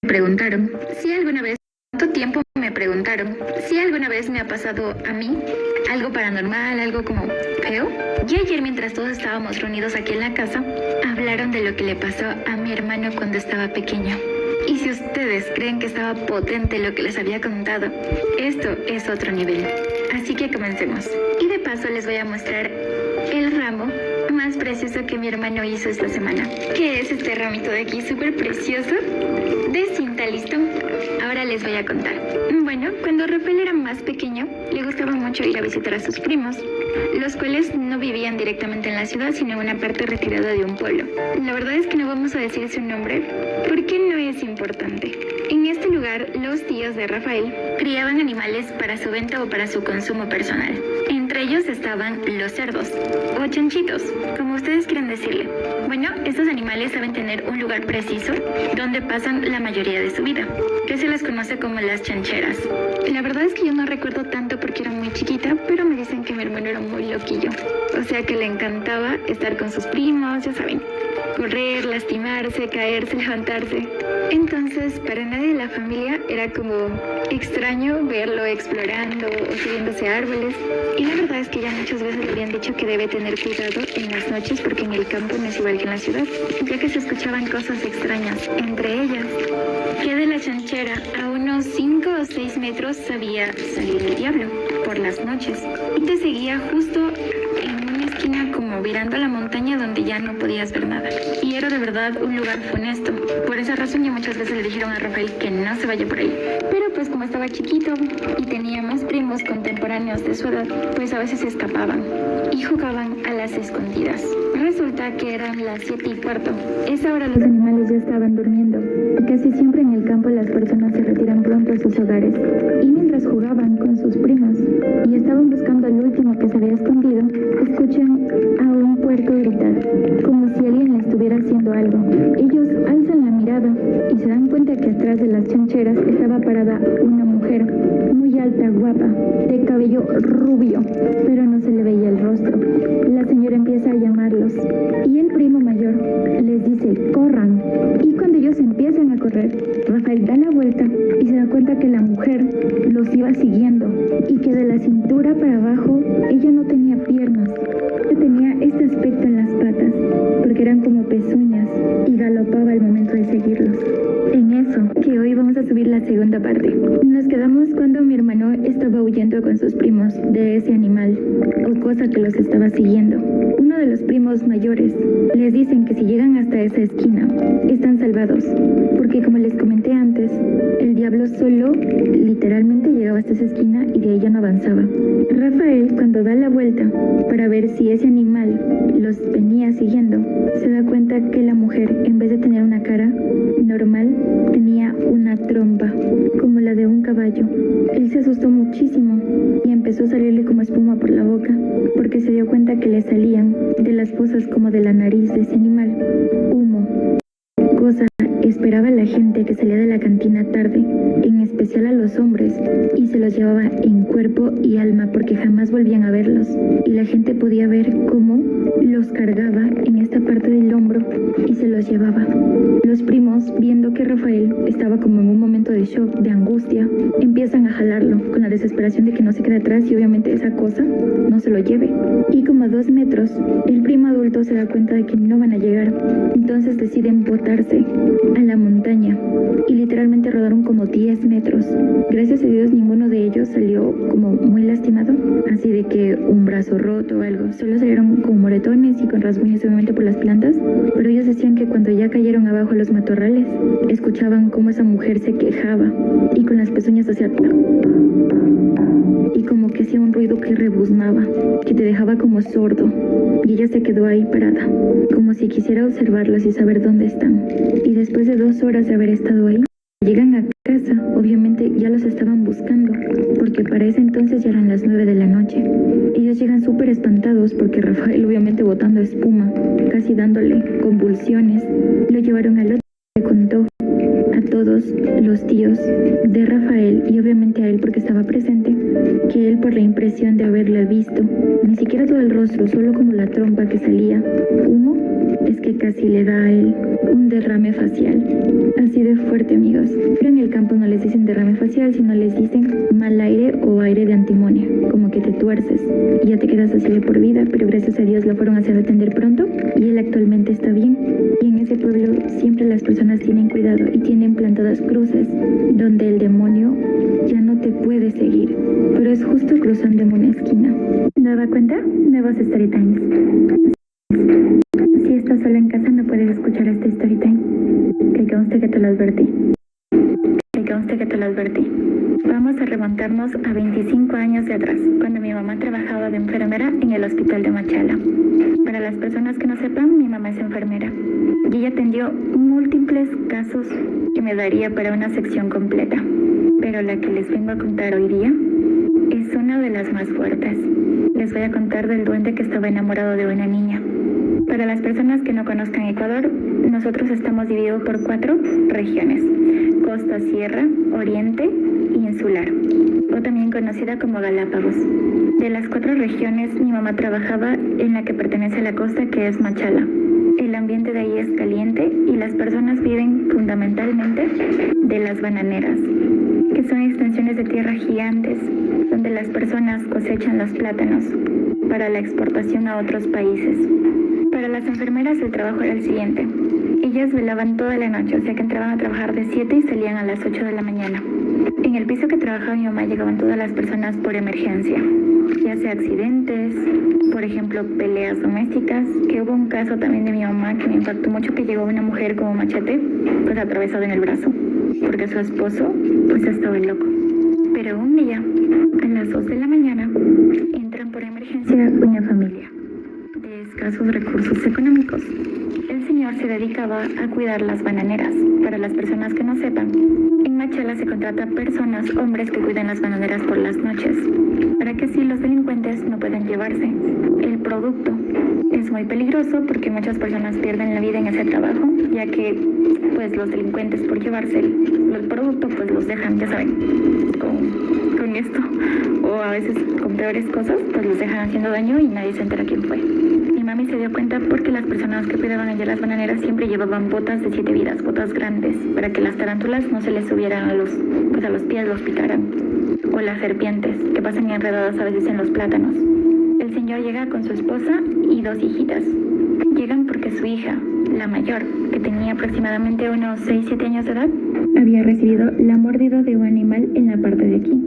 preguntaron si alguna vez, ¿cuánto tiempo me preguntaron si alguna vez me ha pasado a mí algo paranormal, algo como feo? Y ayer, mientras todos estábamos reunidos aquí en la casa, hablaron de lo que le pasó a mi hermano cuando estaba pequeño. Y si ustedes creen que estaba potente lo que les había contado, esto es otro nivel. Así que comencemos. Y de paso les voy a mostrar el ramo más precioso que mi hermano hizo esta semana, que es este ramito de aquí súper precioso de cinta listón. Ahora les voy a contar. Bueno, cuando Rafael era más pequeño, le gustaba mucho ir a visitar a sus primos, los cuales no vivían directamente en la ciudad, sino en una parte retirada de un pueblo. La verdad es que no vamos a decir su nombre, porque no es importante. En este lugar, los tíos de Rafael criaban animales para su venta o para su consumo personal. Entre ellos estaban los cerdos, o chanchitos, como ustedes quieran decirle. Bueno, estos animales saben tener un lugar preciso donde pasan la mayoría de su vida, que se les conoce como las chancheras. La verdad es que yo no recuerdo tanto porque era muy chiquita, pero me dicen que mi hermano era muy loquillo. O sea que le encantaba estar con sus primos, ya saben, correr, lastimarse, caerse, levantarse. Entonces, para nadie de la familia era como extraño verlo explorando o subiéndose a árboles. Y la verdad es que ya muchas veces le habían dicho que debe tener cuidado en las noches porque en el campo no es igual que en la ciudad, ya que se escuchaban cosas extrañas, entre ellas que de la chanchera a unos 5 o 6 metros sabía salir el diablo por las noches y te seguía justo en una esquina como virando a la montaña donde ya no podías ver nada. Y era de verdad un lugar funesto. Por esa razón ya muchas veces le dijeron a Rafael que no se vaya por ahí. Pero pues como estaba chiquito y tenía más primos contemporáneos de su edad, pues a veces se escapaban y jugaban a las escondidas. Resulta que eran las 7:15. Esa hora los animales ya estaban durmiendo y casi siempre en el campo las personas se retiran pronto a sus hogares. Y mientras jugaban con sus primos y estaban buscando al último que se había escondido, escuchan a un puerco gritar, como si alguien le estuviera haciendo algo. Ellos alzan la mirada y se dan cuenta que atrás de las chancheras estaba parada una mujer, muy alta, guapa, de cabello rubio, pero no se le veía el rostro. La señora empieza a llamarlos y el primo mayor les dice, corran. Y cuando ellos empiezan a correr, Rafael da la vuelta y se da cuenta que la mujer los iba siguiendo y que de la cintura para abajo ella no tenía piernas, tenía este aspecto en las patas porque eran como pezuñas y galopaba al momento de seguirlos. En eso, que hoy vamos a subir la segunda parte. Nos quedamos cuando mi hermano estaba huyendo con sus primos de ese animal o cosa que los estaba siguiendo. Uno de los primos mayores les dicen que si llegan hasta esa esquina están salvados, porque como les comenté antes, el diablo solo literalmente llegaba hasta esa esquina y de ahí ya no avanzaba. Rafael, cuando da la vuelta para ver si ese animal los venía siguiendo, se da cuenta que la mujer, en vez de tener una cara normal, tenía una trompa, como la de un caballo. Él se asustó muchísimo y empezó a salirle como espuma por la boca, porque se dio cuenta que le salían de las fosas como de la nariz de ese animal humo. Cosa esperaba la gente que salía de la cantina tarde, en especial a los hombres, y se los llevaba en cuerpo y alma porque jamás volvían a verlos. Y la gente podía ver cómo los cargaba en esta parte del hombro y se los llevaba. Los primos, viendo que Rafael estaba como en un momento de shock, de angustia, empiezan a jalarlo con la desesperación de que no se quede atrás y obviamente esa cosa no se lo lleve. Y como a 2 metros, el primo adulto se da cuenta de que no van a llegar. Entonces deciden botarse a la montaña y literalmente rodaron como 10 metros. Gracias a Dios ninguno de ellos salió como muy lastimado, así de que un brazo roto o algo. Solo salieron con moretones y con rasguños obviamente por las plantas, pero ellos decían que cuando ya cayeron abajo los matorrales, escuchaban cómo esa mujer se quejaba y con las pezuñas hacía y como que hacía un ruido que rebuznaba, que te dejaba como sordo. Y ella se quedó ahí parada, como si quisiera observarlos y saber dónde están. Y después de 2 horas de haber estado ahí, llegan a casa, obviamente ya los estaban buscando, porque para ese entonces ya eran las 9 de la noche. Ellos llegan súper espantados porque Rafael obviamente botando espuma, casi dándole convulsiones, lo llevaron al hotel y le contó a todos los tíos de Rafael y obviamente a él porque estaba presente, que él por la impresión de haberla visto, ni siquiera todo el rostro, solo como la trompa que salía humo, es que casi le da a él un derrame facial. Así de fuerte, amigos. Pero en el campo no les dicen derrame facial, sino les dicen mal aire o aire de antimonia, como que te tuerces y ya te quedas así de por vida, pero gracias a Dios lo fueron a hacer atender pronto y él actualmente está bien. Y en ese pueblo siempre las personas tienen cuidado y tienen plantadas cruces donde el demonio ya no te puede seguir, pero es justo cruzando en una esquina. ¿Nueva cuenta? Nuevos Story Times. Si estás solo en casa no puedes escuchar este Story Time. Que conste que te lo advertí. Vamos a remontarnos a 25 años de atrás, cuando mi mamá trabajaba de enfermera en el hospital de Machala. Para las personas que no sepan, mi mamá es enfermera y ella atendió múltiples casos que me daría para una sección completa. Pero la que les vengo a contar hoy día es una de las más fuertes. Les voy a contar del duende que estaba enamorado de una niña. Para las personas que no conozcan Ecuador, nosotros estamos divididos por 4 regiones: costa, sierra, oriente y insular, o también conocida como Galápagos. De las 4 regiones, mi mamá trabajaba en la que pertenece a la costa, que es Machala. El ambiente de ahí es caliente y las personas viven fundamentalmente de las bananeras, que son extensiones de tierra gigantes donde las personas cosechan los plátanos para la exportación a otros países. Para las enfermeras el trabajo era el siguiente: ellas velaban toda la noche, o sea que entraban a trabajar de 7 y salían a las 8 de la mañana. En el piso que trabajaba mi mamá llegaban todas las personas por emergencia, ya sea accidentes, por ejemplo peleas domésticas, que hubo un caso también de mi mamá que me impactó mucho, que llegó una mujer con un machete pues atravesado en el brazo, porque su esposo pues estaba loco. Pero un día, a las 2 de la mañana, entran por emergencia una familia de escasos recursos económicos. El señor se dedicaba a cuidar las bananeras. Para las personas que no sepan, en Machala se contrata personas, hombres que cuidan las bananeras por las noches, para que así los delincuentes no puedan llevarse el producto. Es muy peligroso porque muchas personas pierden la vida en ese trabajo, ya que pues los delincuentes, por llevarse el producto, pues los dejan, ya saben, con esto, o a veces con peores cosas, pues los dejan haciendo daño y nadie se entera quién fue. Mi mami se dio cuenta porque las personas que cuidaban allá las bananeras siempre llevaban botas de 7 vidas, botas grandes, para que las tarántulas no se les subieran a los pies, los picaran, o las serpientes que pasan enredadas a veces en los plátanos. El señor llega con su esposa y 2 hijitas. Llegan porque su hija, la mayor, que tenía aproximadamente unos 6-7 años de edad, había recibido la mordida de un animal en la parte de aquí.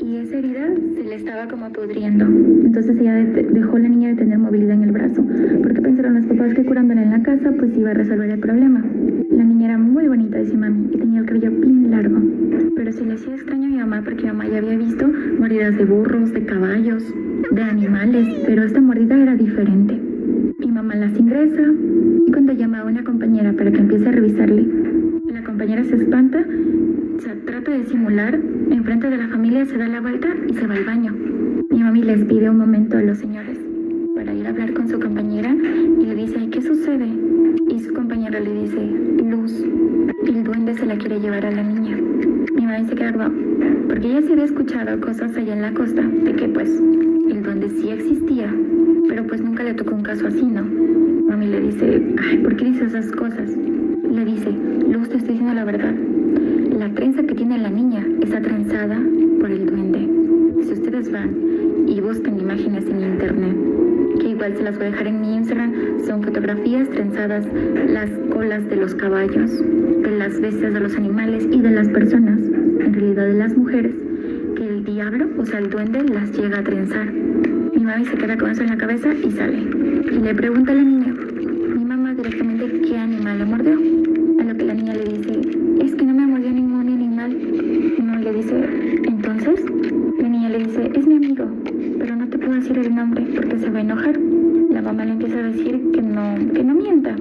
Y esa herida se le estaba como pudriendo. Entonces ella dejó a la niña de tener movilidad en el brazo, porque pensaron los papás que curándola en la casa pues iba a resolver el problema. La niña era muy bonita, dice mami, y tenía el cabello bien largo. Pero se le hacía extraño a mi mamá porque mi mamá ya había visto mordidas de burros, de caballos, de animales, pero esta mordida era diferente. Mi mamá las ingresa y cuando llama a una compañera para que empiece a revisarle, la compañera se espanta, trata de simular, enfrente de la familia se da la vuelta y se va al baño. Mi mami les pide un momento a los señores para ir a hablar con su compañera y le dice: ¿qué sucede? Y su compañera le dice: Luz, el duende se la quiere llevar a la niña. Mi mami se queda como, porque ella se había escuchado cosas allá en la costa de que pues el duende sí existía, pero pues nunca le tocó un caso así, ¿no? Mami le dice: ay, ¿por qué dices esas cosas? Le dice: Luz, te estoy diciendo la verdad. La trenza que tiene la niña está trenzada por el duende. Si ustedes van y buscan imágenes en internet, que igual se las voy a dejar en mi Instagram, son fotografías trenzadas, las colas de los caballos, de las bestias de los animales y de las personas, en realidad de las mujeres, que el diablo, o sea el duende, las llega a trenzar. Mi mami se queda con eso en la cabeza y sale. Y le pregunta a la niña, mi mamá directamente, ¿qué animal le mordió? A lo que la niña le dice: es que no me mordió ningún animal. Mi mamá le dice: ¿entonces? La niña le dice: es mi amigo, pero no te puedo decir el nombre porque se va a enojar. La mamá le empieza a decir que no mienta,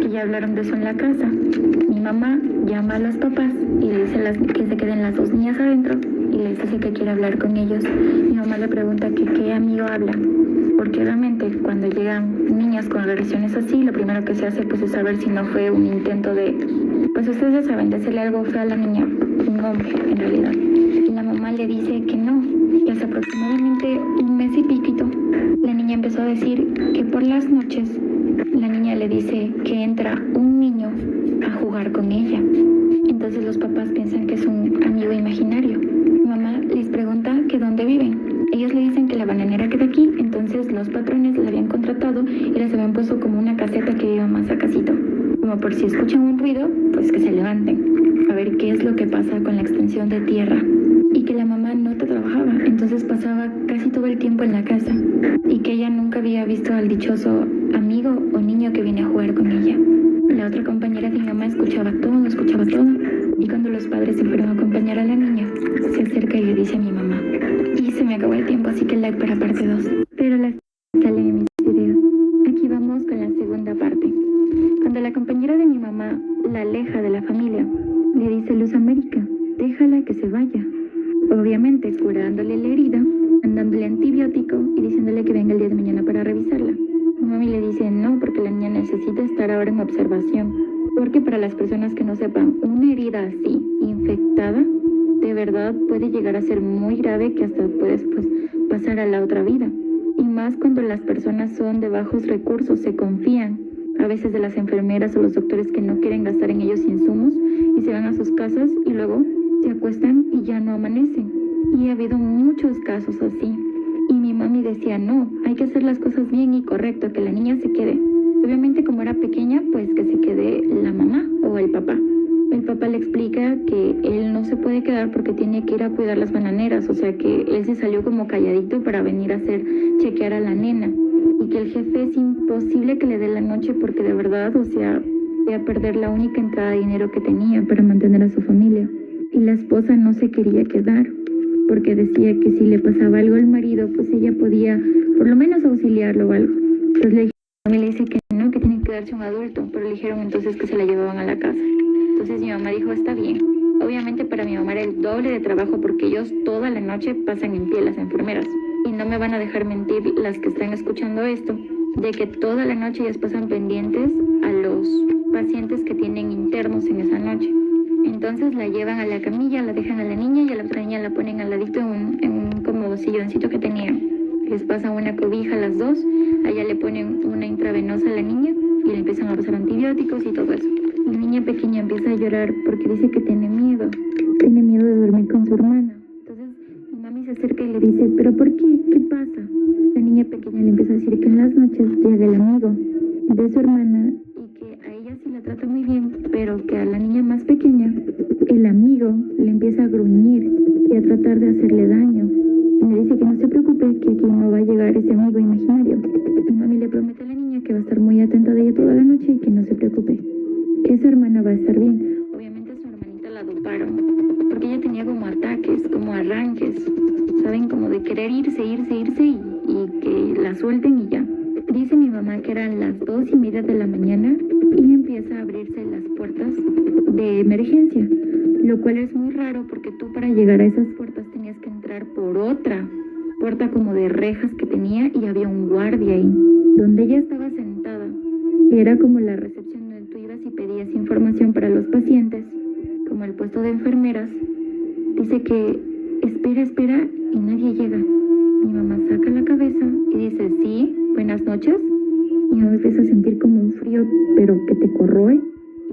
que ya hablaron de eso en la casa. Mi mamá llama a los papás y le dice que se queden las 2 niñas adentro y les dice que quiere hablar con ellos. Mi mamá le pregunta que qué amigo habla, porque obviamente cuando llegan niñas con agresiones así, lo primero que se hace pues es saber si no fue un intento de, pues ustedes ya saben, de hacerle algo feo a la niña, un hombre en realidad. Y la mamá le dice que no, y hace aproximadamente un mes y piquito, la niña niña empezó a decir que por las noches la niña le dice que entra un niño a jugar con ella. Entonces los papás piensan que es un amigo imaginario. Mi mamá les pregunta que dónde viven. Ellos le dicen que la bananera queda aquí, entonces los patrones la habían contratado y les habían puesto como una caseta que iba más a casito. Como por si escuchan un ruido, pues que se levanten. A ver qué es lo que pasa con la extensión de tierra. Y que la mamá no trabajaba, entonces pasaba casi todo el tiempo en la casa. Y que ella nunca había visto al dichoso amigo o niño que viene a jugar con ella. La otra compañera de mi mamá escuchaba todo. Y cuando los padres se fueron a acompañar a la niña, se acerca y le dice a mi mamá: y se me acabó el tiempo, así que like para parte 2. Pero las salen en mis videos. Aquí vamos con la segunda parte. Cuando la compañera de mi mamá la aleja de la familia, le dice: Luz América, déjala que se vaya. Obviamente curándole la herida, dándole antibiótico y diciéndole que venga el día de mañana para revisarla. Mi mami le dice no, porque la niña necesita estar ahora en observación. Porque para las personas que no sepan, una herida así, infectada, de verdad puede llegar a ser muy grave, que hasta puedes pasar a la otra vida. Y más cuando las personas son de bajos recursos, se confían a veces de las enfermeras o los doctores que no quieren gastar en ellos insumos y se van a sus casas y luego se acuestan y ya no amanecen. Y ha habido muchos casos así. Y mi mami decía, no, hay que hacer las cosas bien y correcto, que la niña se quede. Obviamente como era pequeña, pues que se quede la mamá o el papá. El papá le explica que él no se puede quedar porque tiene que ir a cuidar las bananeras, o sea que él se salió como calladito para venir a chequear a la nena. Y que el jefe es imposible que le dé la noche porque de verdad, o sea, iba a perder la única entrada de dinero que tenía para mantener a su familia. Y la esposa no se quería quedar porque decía que si le pasaba algo al marido, pues ella podía por lo menos auxiliarlo o algo. Entonces le dice que no, que tiene que darse un adulto, pero le dijeron entonces que se la llevaban a la casa. Entonces mi mamá dijo, está bien. Obviamente para mi mamá era el doble de trabajo porque ellos toda la noche pasan en pie, las enfermeras. Y no me van a dejar mentir las que están escuchando esto, de que toda la noche ellas pasan pendientes a los pacientes que tienen internos en esa noche. Entonces la llevan a la camilla, la dejan a la niña y a la otra niña la ponen al ladito en un como silloncito que tenían. Les pasan una cobija a las dos, allá le ponen una intravenosa a la niña y le empiezan a pasar antibióticos y todo eso. La niña pequeña empieza a llorar porque dice que tiene miedo de dormir con su hermana. Entonces mi mami se acerca y le dice, ¿pero por qué? ¿Qué pasa? La niña pequeña le empieza a decir que en las noches llega el amigo de su hermana y que a ella sí la trata muy bien, pero que a la niña más pequeña, el amigo le empieza a gruñir y a tratar de hacerle daño. Y le dice que no se preocupe, que aquí no va a llegar ese amigo imaginario. Mi mami le promete a la niña que va a estar muy atenta de ella toda la noche y que no se preocupe, que su hermana va a estar bien. Obviamente a su hermanita la doparon, porque ella tenía como ataques, como arranques, ¿saben? Como de querer irse y que la suelten y ya. Dice mi mamá que eran las 2:30 de la mañana y empieza a abrirse las puertas de emergencia, lo cual es muy raro porque tú para llegar a esas puertas tenías que entrar por otra puerta como de rejas que tenía y había un guardia ahí, donde ella estaba sentada. Era como la recepción donde tú ibas y pedías información para los pacientes, como el puesto de enfermeras. Dice que espera y nadie llega. Mi mamá saca la cabeza y dice, sí, buenas noches. Y mi mamá empieza a sentir como un frío, pero que te corroe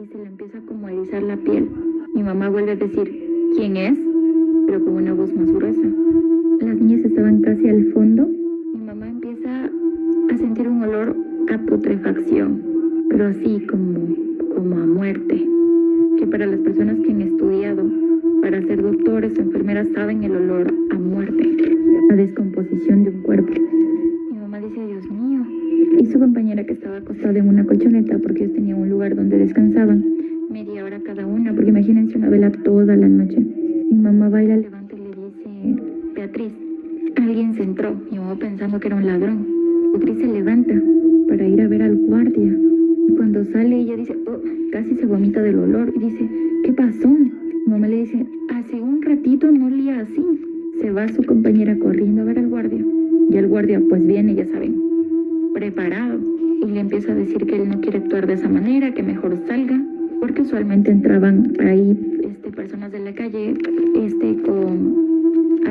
y se le empieza como a erizar la piel. Mi mamá vuelve a decir, ¿quién es? Pero con una voz más gruesa. Las niñas estaban casi al fondo. Mi mamá empieza a sentir un olor a putrefacción, pero así como a muerte. Que para las personas que han estudiado para ser doctores o enfermeras saben el olor a muerte, a descomposición de un cuerpo. Mi mamá dice, Dios mío. Y su compañera que estaba acostada en una colchoneta, porque ellos tenían un lugar donde descansaban, media hora cada una, porque imagínense una vela toda la noche. Mi mamá va y la levanta y le dice, Beatriz, alguien se entró. Mi mamá pensando que era un ladrón. Beatriz se levanta para ir a ver al guardia. Y cuando sale ella dice, oh, casi se vomita del olor y dice, ¿qué pasó? Mi mamá le dice, hace un ratito no olía así. Se va su compañera corriendo a ver al guardia. Y el guardia pues viene, ya saben, preparado. Y le empieza a decir que él no quiere actuar de esa manera, que mejor salga. Porque usualmente entraban ahí personas de la calle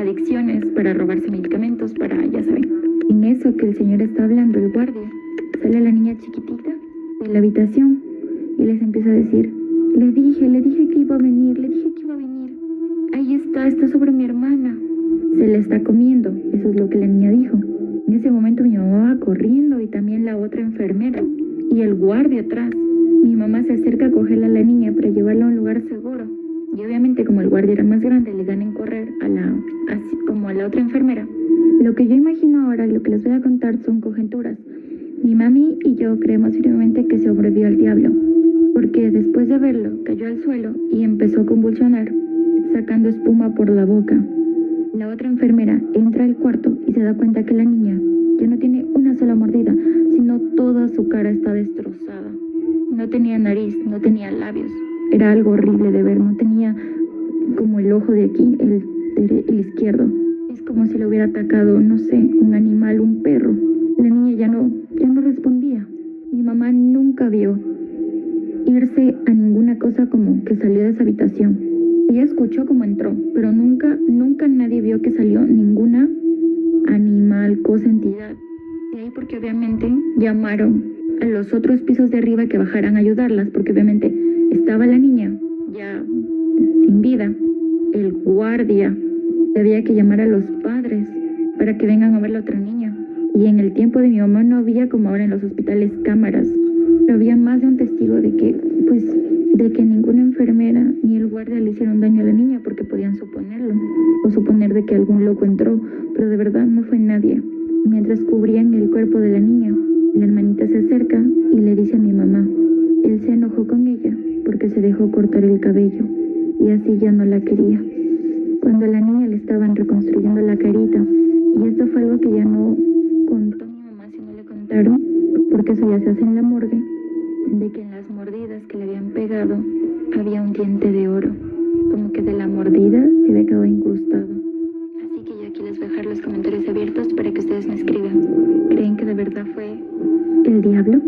adicciones, para robarse medicamentos, para, ya saben. En eso que el señor está hablando, el guardia, sale la niña chiquitita de la habitación y les empieza a decir, le dije que iba a venir, le dije que iba a venir. Ahí está sobre mi hermana. Se la está comiendo, eso es lo que la niña dijo. En ese momento mi mamá va corriendo y también la otra enfermera y el guardia atrás. Mi mamá se acerca a cogerla a la niña para llevarla a un lugar seguro. Y obviamente como el guardia era más grande, le ganan correr así como a la otra enfermera. Lo que yo imagino ahora, lo que les voy a contar son conjeturas. Mi mami y yo creemos firmemente que se sobrevivió al diablo, porque después de verlo cayó al suelo y empezó a convulsionar, sacando espuma por la boca. La otra enfermera entra al cuarto y se da cuenta que la niña ya no tiene una sola mordida, sino toda su cara está destrozada. No tenía nariz, no tenía labios. Era algo horrible de ver, no tenía como el ojo de aquí, el izquierdo. Es como si le hubiera atacado, no sé, un animal, un perro. La niña ya no respondía. Mi mamá nunca vio irse a ninguna cosa como que salió de esa habitación. Ella escuchó cómo entró, pero nunca nadie vio que salió ninguna animal, cosa, entidad. De ahí porque obviamente llamaron a los otros pisos de arriba que bajaran a ayudarlas, porque obviamente estaba la niña ya sin vida. El guardia había que llamar a los padres para que vengan a ver a la otra niña. Y en el tiempo de mi mamá no había como ahora en los hospitales cámaras, pero había más de un testigo de que ninguna enfermera ni el guardia le hicieron daño a la niña, porque podían suponerlo o suponer de que algún loco entró, pero de verdad no fue nadie. Mientras cubrían el cuerpo de la niña, la hermanita se acerca y le dice a mi mamá, él se enojó con ella porque se dejó cortar el cabello y así ya no la quería. Cuando a la niña le estaban reconstruyendo la carita, y esto fue algo que ya no contó mi mamá, si no le contaron, porque eso ya se hace en la morgue, de que en las mordidas que le habían pegado había un diente de oro, como que de la mordida se había quedado incrustado. Así que yo aquí les voy a dejar los comentarios abiertos para que ustedes me escriban. ¿Creen que de verdad fue el diablo?